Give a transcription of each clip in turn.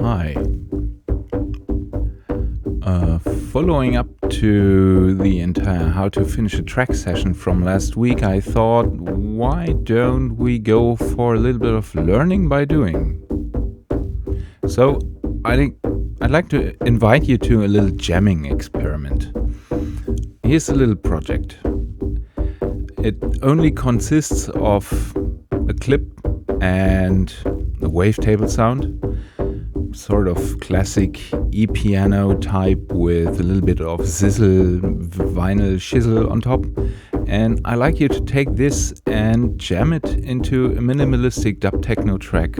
Hi. Following up to the entire how to finish a track session from last week, I thought, why don't we go for a little bit of learning by doing? So I think I'd like to invite you to a little jamming experiment. Here's a little project. It only consists of a clip and a wavetable sound, sort of classic E-piano type with a little bit of sizzle, vinyl shizzle on top. And I like you to take this and jam it into a minimalistic dub techno track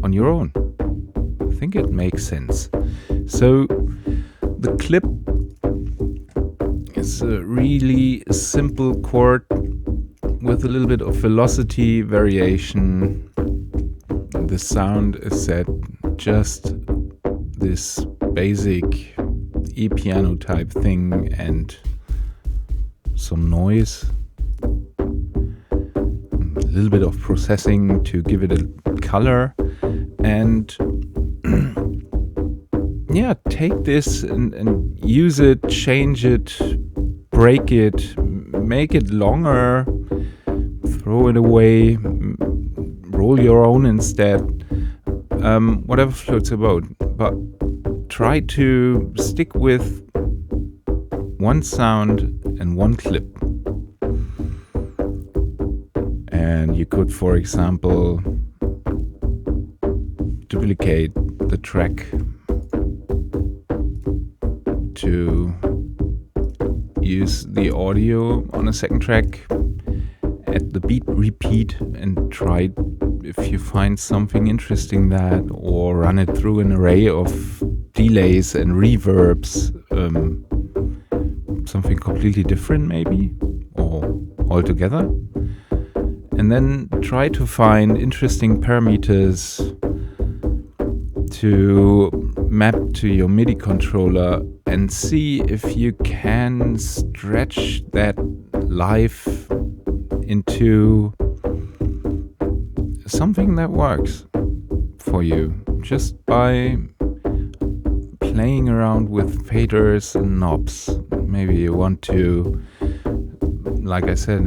on your own. I think it makes sense. So the clip is a really simple chord with a little bit of velocity variation. The sound is set just this basic E-piano type thing and some noise, a little bit of processing to give it a color, and yeah, take this and use it, change it, break it, make it longer, throw it away, roll your own instead, whatever floats your boat. But try to stick with one sound and one clip. And you could, for example, duplicate the track to use the audio on a second track at the beat repeat and try if you find something interesting that, or run it through an array of delays and reverbs, something completely different maybe, or all together. And then try to find interesting parameters to map to your MIDI controller and see if you can stretch that live into something that works for you just by playing around with faders and knobs. Maybe you want to, like I said,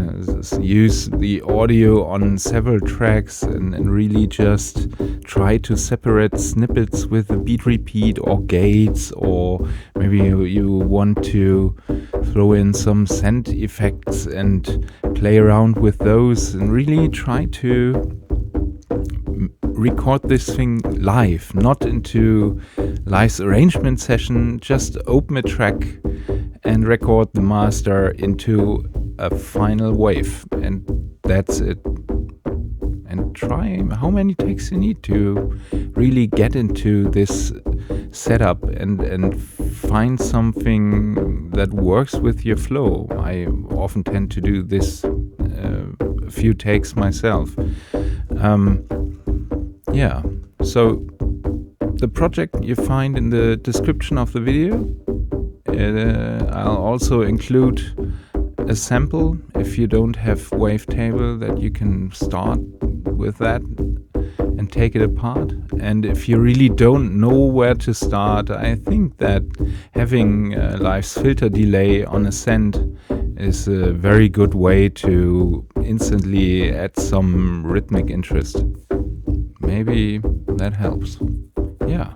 use the audio on several tracks and really just try to separate snippets with the beat repeat or gates, or maybe you want to throw in some scent effects and play around with those and really try to record this thing live, not into live arrangement session. Just open a track and record the master into a final wave, and that's it. And try how many takes you need to really get into this setup and find something that works with your flow. I often tend to do this a few takes myself. Yeah, so the project you find in the description of the video. I'll also include a sample if you don't have wavetable, that you can start with that and take it apart. And if you really don't know where to start, I think that having Live's filter delay on a send is a very good way to instantly add some rhythmic interest. Maybe that helps. Yeah.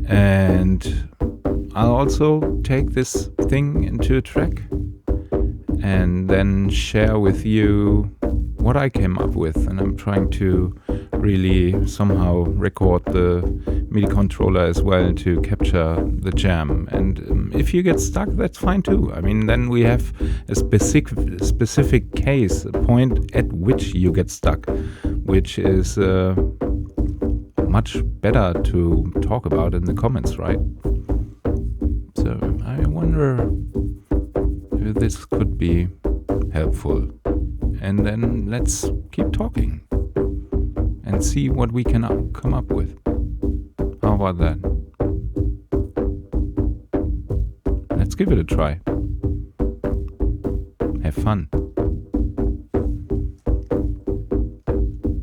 And I'll also take this thing into a track and then share with you what I came up with. And I'm trying to really somehow record the MIDI controller as well to capture the jam. And if you get stuck, that's fine too. I mean, then we have a specific case, a point at which you get stuck, which is much better to talk about in the comments, right? So I wonder if this could be helpful. And then let's keep talking and see what we can come up with. How about that? Let's give it a try. Have fun.